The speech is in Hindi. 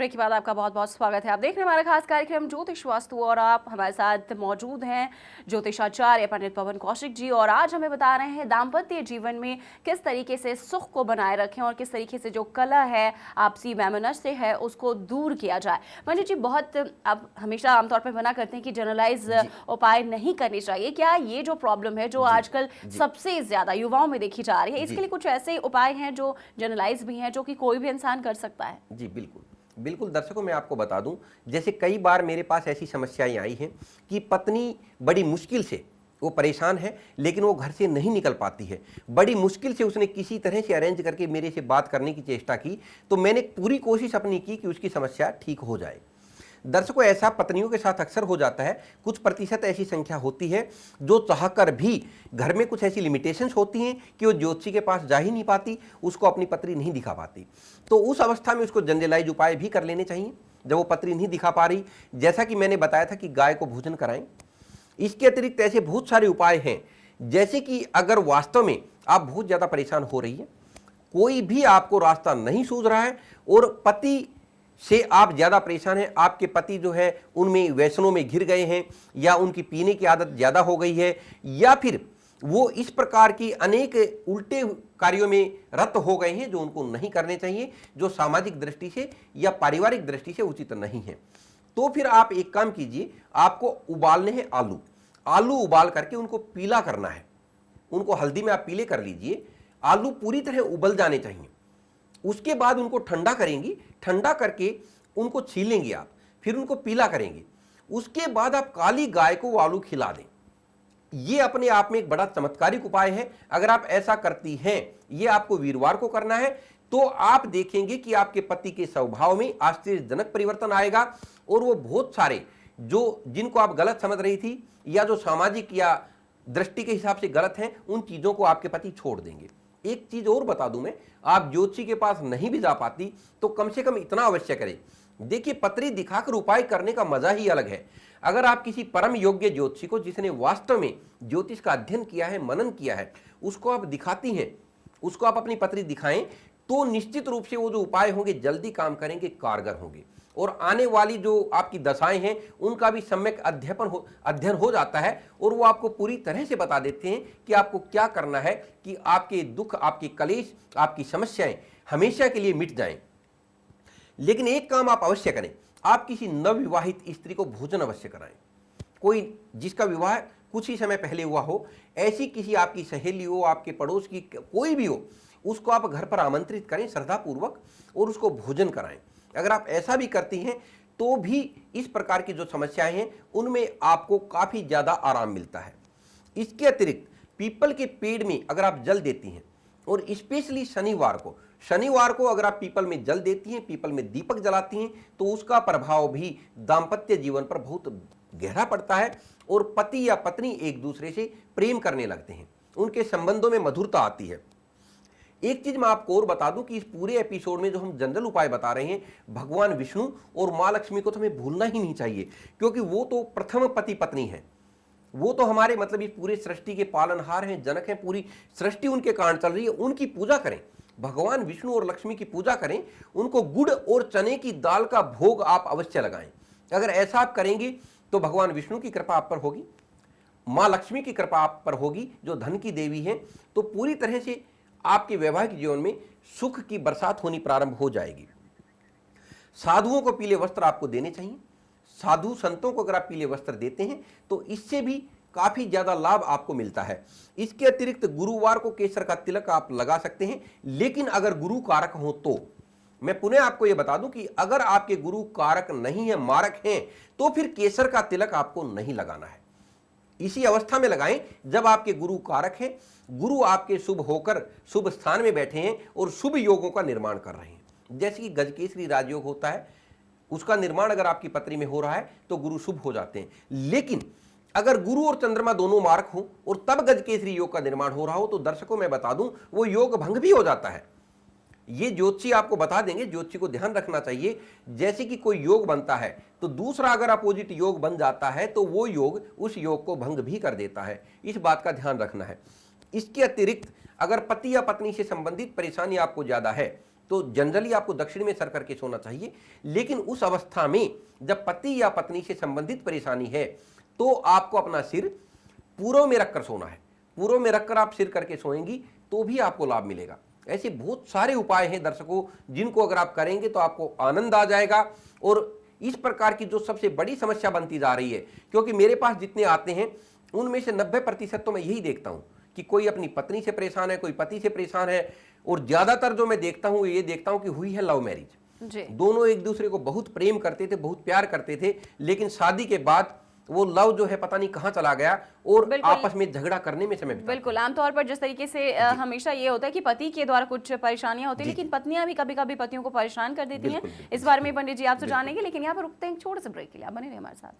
ब्रेक के बाद आपका बहुत बहुत स्वागत है। आप देख रहे हैं हमारा खास कार्यक्रम ज्योतिष वास्तु और आप हमारे साथ मौजूद हैं ज्योतिषाचार्य पंडित पवन कौशिक जी। और आज हमें बता रहे हैं दाम्पत्य जीवन में किस तरीके से सुख को बनाए रखें और किस तरीके से जो कलह है, आपसी वैमनस्य है, उसको दूर किया जाए। पंडित जी, बहुत आप हमेशा आमतौर पर मना करते हैं कि जनरलाइज उपाय नहीं करने चाहिए। क्या ये जो प्रॉब्लम है जो आजकल सबसे ज्यादा युवाओं में देखी जा रही है, इसके लिए कुछ ऐसे उपाय हैं जो जनरलाइज भी हैं, जो कि कोई भी इंसान कर सकता है? जी बिल्कुल बिल्कुल। दर्शकों, मैं आपको बता दूं, जैसे कई बार मेरे पास ऐसी समस्याएं आई हैं कि पत्नी बड़ी मुश्किल से वो परेशान है, लेकिन वो घर से नहीं निकल पाती है। बड़ी मुश्किल से उसने किसी तरह से अरेंज करके मेरे से बात करने की चेष्टा की, तो मैंने पूरी कोशिश अपनी की कि उसकी समस्या ठीक हो जाए। दर्शकों, ऐसा पत्नियों के साथ अक्सर हो जाता है। कुछ प्रतिशत ऐसी संख्या होती है जो चाहकर भी घर में कुछ ऐसी लिमिटेशंस होती हैं कि वो ज्योतिषी के पास जा ही नहीं पाती, उसको अपनी पत्री नहीं दिखा पाती। तो उस अवस्था में उसको जनरलाइज उपाय भी कर लेने चाहिए जब वो पत्री नहीं दिखा पा रही। जैसा कि मैंने बताया था कि गाय को भोजन कराएं। इसके अतिरिक्त ऐसे बहुत सारे उपाय हैं, जैसे कि अगर वास्तव में आप बहुत ज़्यादा परेशान हो रही है, कोई भी आपको रास्ता नहीं सूझ रहा है और पति से आप ज़्यादा परेशान हैं, आपके पति जो है उनमें व्यसनों में घिर गए हैं, या उनकी पीने की आदत ज़्यादा हो गई है, या फिर वो इस प्रकार की अनेक उल्टे कार्यों में रत हो गए हैं जो उनको नहीं करने चाहिए, जो सामाजिक दृष्टि से या पारिवारिक दृष्टि से उचित नहीं है, तो फिर आप एक काम कीजिए, आपको उबालने हैं आलू। आलू उबाल करके उनको पीला करना है, उनको हल्दी में आप पीले कर लीजिए। आलू पूरी तरह उबल जाने चाहिए। उसके बाद उनको ठंडा करेंगी, ठंडा करके उनको छीलेंगे आप, फिर उनको पीला करेंगे। उसके बाद आप काली गाय को वो आलू खिला दें। ये अपने आप में एक बड़ा चमत्कारिक उपाय है। अगर आप ऐसा करती हैं, ये आपको वीरवार को करना है, तो आप देखेंगे कि आपके पति के स्वभाव में आश्चर्यजनक परिवर्तन आएगा और वो बहुत सारे जिनको आप गलत समझ रही थी या जो सामाजिक या दृष्टि के हिसाब से गलत हैं, उन चीजों को आपके पति छोड़ देंगे। एक चीज और बता दूं मैं, आप ज्योतिषी के पास नहीं भी जा पाती तो कम से कम इतना अवश्य करें। देखिए, पत्री दिखाकर उपाय करने का मजा ही अलग है। अगर आप किसी परम योग्य ज्योतिषी को, जिसने वास्तव में ज्योतिष का अध्ययन किया है, मनन किया है, उसको आप दिखाती हैं, उसको आप अपनी पत्री दिखाएं, तो निश्चित रूप से वो जो उपाय होंगे जल्दी काम करेंगे, कारगर होंगे, और आने वाली जो आपकी दशाएं हैं उनका भी सम्यक अध्ययन हो जाता है, और वो आपको पूरी तरह से बता देते हैं कि आपको क्या करना है कि आपके दुख, आपके कलेश, आपकी समस्याएं हमेशा के लिए मिट जाएं। लेकिन एक काम आप अवश्य करें, आप किसी नवविवाहित स्त्री को भोजन अवश्य कराएं। कोई जिसका विवाह कुछ ही समय पहले हुआ हो, ऐसी किसी आपकी सहेली हो, आपके पड़ोस की कोई भी हो, उसको आप घर पर आमंत्रित करें श्रद्धापूर्वक और उसको भोजन कराएं। अगर आप ऐसा भी करती हैं तो भी इस प्रकार की जो समस्याएं हैं उनमें आपको काफ़ी ज़्यादा आराम मिलता है। इसके अतिरिक्त पीपल के पेड़ में अगर आप जल देती हैं, और स्पेशली शनिवार को अगर आप पीपल में जल देती हैं, पीपल में दीपक जलाती हैं, तो उसका प्रभाव भी दाम्पत्य जीवन पर बहुत गहरा पड़ता है और पति या पत्नी एक दूसरे से प्रेम करने लगते हैं, उनके संबंधों में मधुरता आती है। एक चीज मैं आपको और बता दूं कि इस पूरे एपिसोड में जो हम जनरल उपाय बता रहे हैं, भगवान विष्णु और मां लक्ष्मी को तो हमें भूलना ही नहीं चाहिए, क्योंकि वो तो प्रथम पति पत्नी है। वो तो हमारे मतलब इस पूरे सृष्टि के पालनहार हैं, जनक हैं, पूरी सृष्टि उनके कारण चल रही है। उनकी पूजा करें, भगवान विष्णु और लक्ष्मी की पूजा करें, उनको गुड़ और चने की दाल का भोग आप अवश्य लगाएं। अगर ऐसा आप करेंगे तो भगवान विष्णु की कृपा आप पर होगी, मां लक्ष्मी की कृपा आप पर होगी जो धन की देवी है, तो पूरी तरह से आपके वैवाहिक जीवन में सुख की बरसात होनी प्रारंभ हो जाएगी। साधुओं को पीले वस्त्र आपको देने चाहिए। साधु संतों को अगर आप पीले वस्त्र देते हैं तो इससे भी काफी ज्यादा लाभ आपको मिलता है। इसके अतिरिक्त गुरुवार को केसर का तिलक आप लगा सकते हैं, लेकिन अगर गुरु कारक हो तो मैं पुनः आपको यह बता दूं कि अगर आपके गुरु कारक नहीं है, मारक हैं, तो फिर केसर का तिलक आपको नहीं लगाना है। इसी अवस्था में लगाएं जब आपके गुरु कारक हैं, गुरु आपके शुभ होकर शुभ स्थान में बैठे हैं और शुभ योगों का निर्माण कर रहे हैं। जैसे कि गजकेसरी राजयोग होता है, उसका निर्माण अगर आपकी पत्री में हो रहा है तो गुरु शुभ हो जाते हैं। लेकिन अगर गुरु और चंद्रमा दोनों मार्क हो और तब गजकेसरी योग का निर्माण हो रहा हो, तो दर्शकों मैं बता दूं वो योग भंग भी हो जाता है। ये ज्योतिषी आपको बता देंगे, ज्योतिषी को ध्यान रखना चाहिए। जैसे कि कोई योग बनता है तो दूसरा अगर अपोजिट योग बन जाता है तो वो योग उस योग को भंग भी कर देता है। इस बात का ध्यान रखना है। इसके अतिरिक्त अगर पति या पत्नी से संबंधित परेशानी आपको ज्यादा है तो जनरली आपको दक्षिण में सर करके सोना चाहिए। लेकिन उस अवस्था में जब पति या पत्नी से संबंधित परेशानी है तो आपको अपना सिर पूर्व में रखकर सोना है। पूर्व में रखकर आप सिर करके सोएंगी तो भी आपको लाभ मिलेगा। ऐसे बहुत सारे उपाय हैं दर्शकों, जिनको अगर आप करेंगे तो आपको आनंद आ जाएगा। और इस प्रकार की जो सबसे बड़ी समस्या बनती जा रही है, क्योंकि मेरे पास जितने आते हैं उनमें से 90% तो मैं यही देखता हूं कि कोई अपनी पत्नी से परेशान है, कोई पति से परेशान है, और ज्यादातर जो मैं देखता हूं ये देखता हूं कि हुई है लव मैरिज। दोनों एक दूसरे को बहुत प्रेम करते थे, बहुत प्यार करते थे, लेकिन शादी के बाद वो लव जो है पता नहीं कहां चला गया और आपस में झगड़ा करने में समय बिता। बिल्कुल, आमतौर पर जिस तरीके से हमेशा ये होता है कि पति के द्वारा कुछ परेशानियां होती है, लेकिन पत्नियां भी कभी कभी पतियों को परेशान कर देती हैं। इस बारे में पंडित जी आपसे जानेंगे, लेकिन यहाँ पर रुकते हैं छोटे से ब्रेक के लिए। आप बने रहिए हमारे साथ।